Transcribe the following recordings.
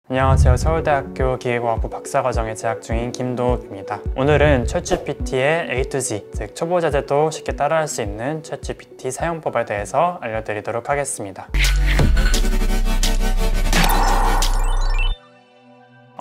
안녕하세요. 서울대학교 기계공학부 박사과정에 재학 중인 김도욱입니다. 오늘은 챗GPT의 A to Z, 즉 초보자들도 쉽게 따라할 수 있는 챗GPT 사용법에 대해서 알려드리도록 하겠습니다.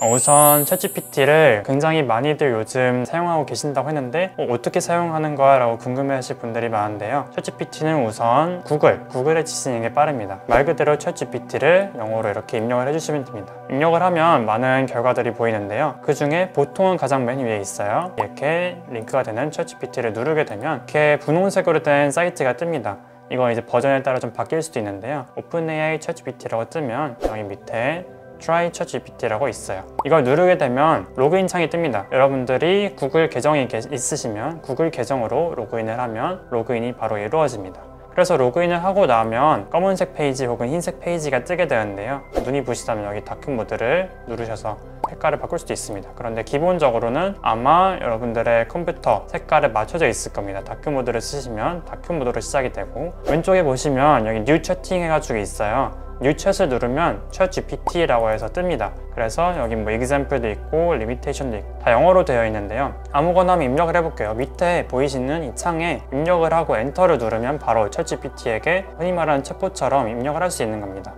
우선 챗GPT를 굉장히 많이들 요즘 사용하고 계신다고 했는데 어떻게 사용하는 거야? 라고 궁금해하실 분들이 많은데요. 챗GPT는 우선 구글에 치시는 게 빠릅니다. 말 그대로 챗GPT를 영어로 이렇게 입력을 해주시면 됩니다. 입력을 하면 많은 결과들이 보이는데요. 그 중에 보통은 가장 맨 위에 있어요. 이렇게 링크가 되는 챗GPT를 누르게 되면 이렇게 분홍색으로 된 사이트가 뜹니다. 이거 이제 버전에 따라 좀 바뀔 수도 있는데요. OpenAI 챗GPT라고 뜨면 여기 밑에 Try ChatGPT라고 있어요. 이걸 누르게 되면 로그인 창이 뜹니다. 여러분들이 구글 계정이 있으시면 구글 계정으로 로그인을 하면 로그인이 바로 이루어집니다. 그래서 로그인을 하고 나면 검은색 페이지 혹은 흰색 페이지가 뜨게 되는데요. 눈이 부시다면 여기 다크 모드를 누르셔서 색깔을 바꿀 수도 있습니다. 그런데 기본적으로는 아마 여러분들의 컴퓨터 색깔에 맞춰져 있을 겁니다. 다크 모드를 쓰시면 다크 모드로 시작이 되고, 왼쪽에 보시면 여기 뉴 채팅 해가지고 있어요. 뉴 챗을 누르면 챗GPT라고 해서 뜹니다. 그래서 여기 뭐 example도 있고 limitation도 있고 다 영어로 되어 있는데요. 아무거나 한번 입력을 해볼게요. 밑에 보이시는 이 창에 입력을 하고 엔터를 누르면 바로 챗GPT에게 흔히 말하는 챗봇처럼 입력을 할 수 있는 겁니다.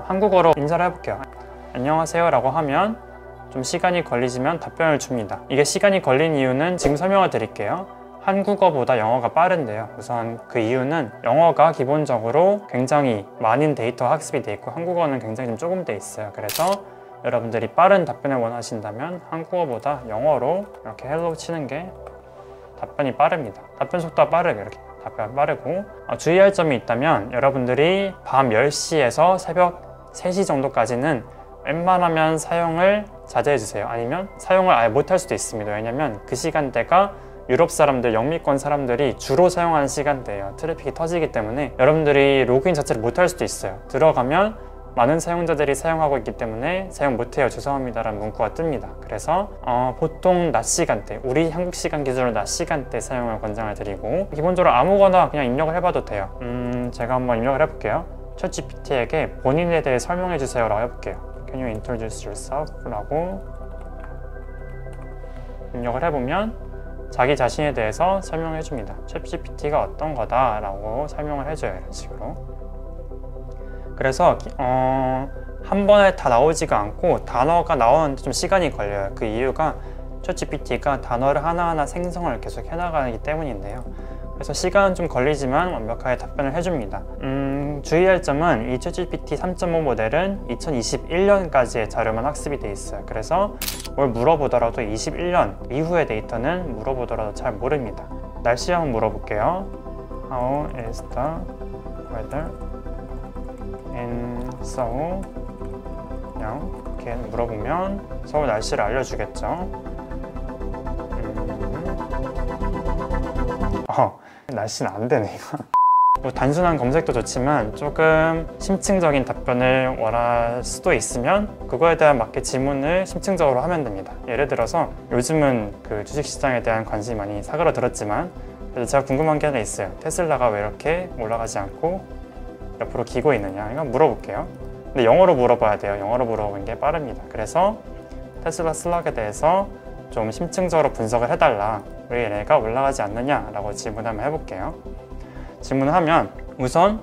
한국어로 인사를 해볼게요. 안녕하세요 라고 하면 좀 시간이 걸리지만 답변을 줍니다. 이게 시간이 걸린 이유는 지금 설명을 드릴게요. 한국어보다 영어가 빠른데요. 우선 그 이유는 영어가 기본적으로 굉장히 많은 데이터 학습이 돼 있고 한국어는 굉장히 좀 조금 돼 있어요. 그래서 여러분들이 빠른 답변을 원하신다면 한국어보다 영어로 이렇게 헬로우 치는 게 답변이 빠릅니다. 답변 속도가 빠르게 이렇게 답변 빠르고, 주의할 점이 있다면 여러분들이 밤 10시에서 새벽 3시 정도까지는 웬만하면 사용을 자제해 주세요. 아니면 사용을 아예 못할 수도 있습니다. 왜냐면 그 시간대가 유럽 사람들, 영미권 사람들이 주로 사용하는 시간대예요. 트래픽이 터지기 때문에 여러분들이 로그인 자체를 못할 수도 있어요. 들어가면 많은 사용자들이 사용하고 있기 때문에 사용 못해요, 죄송합니다 라는 문구가 뜹니다. 그래서 보통 낮 시간대, 우리 한국 시간 기준으로 낮 시간대 사용을 권장을 드리고, 기본적으로 아무거나 그냥 입력을 해봐도 돼요. 제가 한번 입력을 해볼게요. 챗GPT에게 본인에 대해 설명해 주세요 라고 해볼게요. Can you introduce yourself? 라고 입력을 해보면 자기 자신에 대해서 설명해 줍니다. 챗GPT가 어떤 거다 라고 설명을 해줘요. 이런 식으로. 그래서 한 번에 다 나오지가 않고 단어가 나오는데 좀 시간이 걸려요. 그 이유가 챗GPT가 단어를 하나하나 생성을 계속 해나가기 때문인데요. 그래서 시간은 좀 걸리지만 완벽하게 답변을 해줍니다. 주의할 점은 이 챗GPT 3.5 모델은 2021년까지의 자료만 학습이 돼 있어요. 그래서 뭘 물어보더라도 21년 이후의 데이터는 물어보더라도 잘 모릅니다. 날씨 한번 물어볼게요. How is the weather in Seoul? 그냥 이렇게 물어보면 서울 날씨를 알려주겠죠. 날씨는 안 되네 이거. 뭐 단순한 검색도 좋지만 조금 심층적인 답변을 원할 수도 있으면 그거에 대한 맞게 질문을 심층적으로 하면 됩니다. 예를 들어서 요즘은 그 주식시장에 대한 관심이 많이 사그라들었지만 그래서 제가 궁금한 게 하나 있어요. 테슬라가 왜 이렇게 올라가지 않고 옆으로 기고 있느냐, 이거 물어볼게요. 근데 영어로 물어봐야 돼요. 영어로 물어보는 게 빠릅니다. 그래서 테슬라 슬락에 대해서 좀 심층적으로 분석을 해달라, 왜 얘네가 올라가지 않느냐 라고 질문 한번 해볼게요. 질문을 하면 우선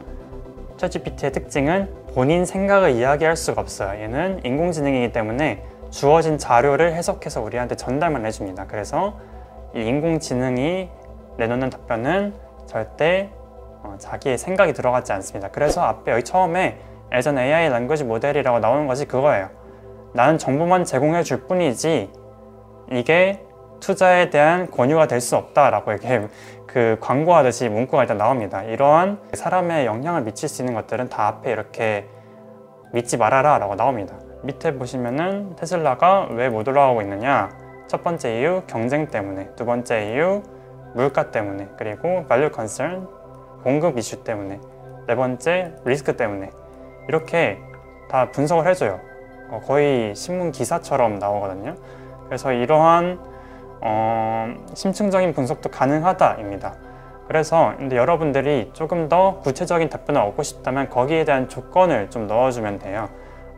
챗GPT의 특징은 본인 생각을 이야기할 수가 없어요. 얘는 인공지능이기 때문에 주어진 자료를 해석해서 우리한테 전달만 해줍니다. 그래서 이 인공지능이 내놓는 답변은 절대 자기의 생각이 들어가지 않습니다. 그래서 앞에 여기 처음에 as an AI language model이라고 나오는 것이 그거예요. 나는 정보만 제공해 줄 뿐이지 이게 투자에 대한 권유가 될 수 없다라고 이렇게 그 광고하듯이 문구가 일단 나옵니다. 이러한 사람의 영향을 미칠 수 있는 것들은 다 앞에 이렇게 믿지 말아라 라고 나옵니다. 밑에 보시면은 테슬라가 왜 못 올라가고 있느냐, 첫 번째 이유 경쟁 때문에, 두 번째 이유 물가 때문에, 그리고 value concern 공급 이슈 때문에, 네 번째 리스크 때문에, 이렇게 다 분석을 해줘요. 거의 신문 기사처럼 나오거든요. 그래서 이러한 심층적인 분석도 가능하다입니다. 그래서 근데 여러분들이 조금 더 구체적인 답변을 얻고 싶다면 거기에 대한 조건을 좀 넣어주면 돼요.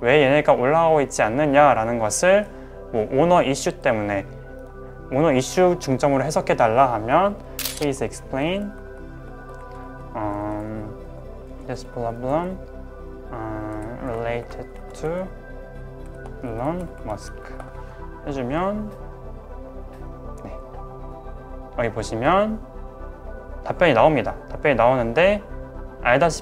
왜 얘네가 올라가고 있지 않느냐라는 것을 뭐 오너 이슈 때문에 오너 이슈 중점으로 해석해 달라 하면 please explain this problem related to Elon Musk 해주면 네. 여기 보시면 답변이 나옵니다. 답변이 나오는데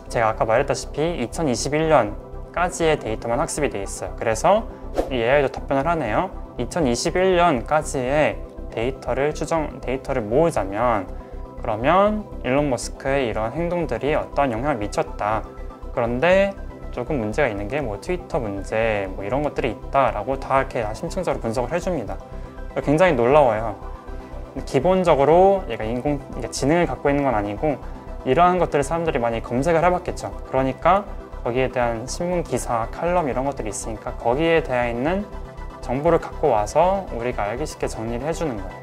제가 아까 말했다시피 2021년까지의 데이터만 학습이 돼 있어요. 그래서 이 AI도 답변을 하네요. 2021년까지의 데이터를 모으자면 그러면 일론 머스크의 이런 행동들이 어떠한 영향을 미쳤다. 그런데 조금 문제가 있는 게 뭐 트위터 문제 뭐 이런 것들이 있다라고 다 이렇게 심층적으로 분석을 해줍니다. 굉장히 놀라워요. 기본적으로 얘가 지능을 갖고 있는 건 아니고 이러한 것들을 사람들이 많이 검색을 해봤겠죠. 그러니까 거기에 대한 신문 기사, 칼럼 이런 것들이 있으니까 거기에 대해 있는 정보를 갖고 와서 우리가 알기 쉽게 정리를 해주는 거예요.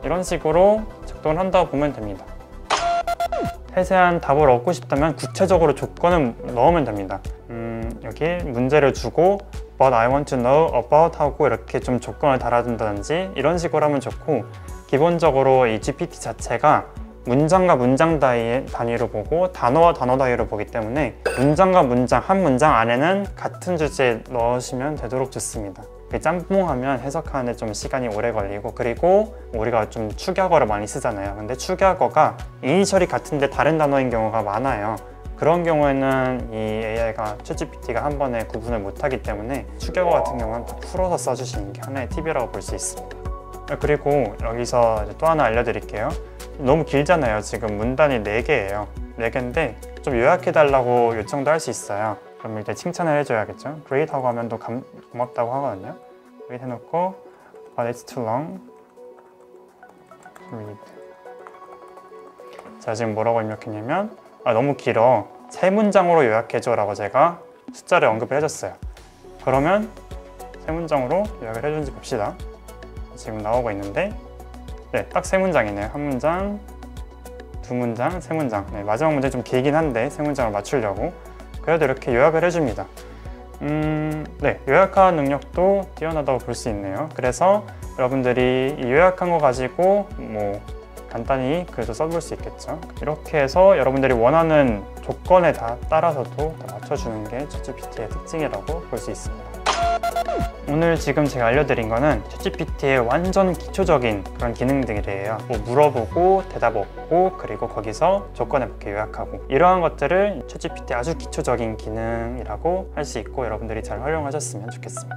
이런 식으로 작동을 한다고 보면 됩니다. 세세한 답을 얻고 싶다면 구체적으로 조건을 넣으면 됩니다. 여기 문제를 주고 But I want to know about 하고 이렇게 좀 조건을 달아준다든지 이런 식으로 하면 좋고, 기본적으로 이 GPT 자체가 문장과 문장 단위로 보고 단어와 단어 단위로 보기 때문에 문장과 문장, 한 문장 안에는 같은 주제에 넣으시면 되도록 좋습니다. 짬뽕하면 해석하는데 좀 시간이 오래 걸리고, 그리고 우리가 좀 축약어를 많이 쓰잖아요. 근데 축약어가 이니셜이 같은데 다른 단어인 경우가 많아요. 그런 경우에는 이 AI가 챗GPT가 한 번에 구분을 못하기 때문에 축약어 같은 경우는 다 풀어서 써주시는 게 하나의 팁이라고 볼 수 있습니다. 그리고 여기서 또 하나 알려드릴게요. 너무 길잖아요. 지금 문단이 4개예요. 4개인데 좀 요약해달라고 요청도 할 수 있어요. 그럼 일단 칭찬을 해줘야겠죠. Great 하고 하면 또 고맙다고 하거든요. Great 해놓고 But it's too long. Read. 자, 지금 뭐라고 입력했냐면 너무 길어. 3문장으로 요약해줘 라고 제가 숫자를 언급을 해줬어요. 그러면 3문장으로 요약을 해준지 봅시다. 지금 나오고 있는데 네, 딱 3문장이네요. 한 문장, 2문장, 3문장. 네, 마지막 문제 좀 길긴 한데 3문장을 맞추려고 그래도 이렇게 요약을 해줍니다. 네, 요약하는 능력도 뛰어나다고 볼 수 있네요. 그래서 여러분들이 이 요약한 거 가지고 뭐 간단히 그래도 써볼 수 있겠죠. 이렇게 해서 여러분들이 원하는 조건에 따라서도 다 맞춰주는 게 챗GPT의 특징이라고 볼 수 있습니다. 오늘 지금 제가 알려드린 거는 챗GPT의 완전 기초적인 그런 기능들이에요. 뭐 물어보고 대답 얻고 그리고 거기서 조건에 맞게 요약하고, 이러한 것들을 챗GPT의 아주 기초적인 기능이라고 할 수 있고 여러분들이 잘 활용하셨으면 좋겠습니다.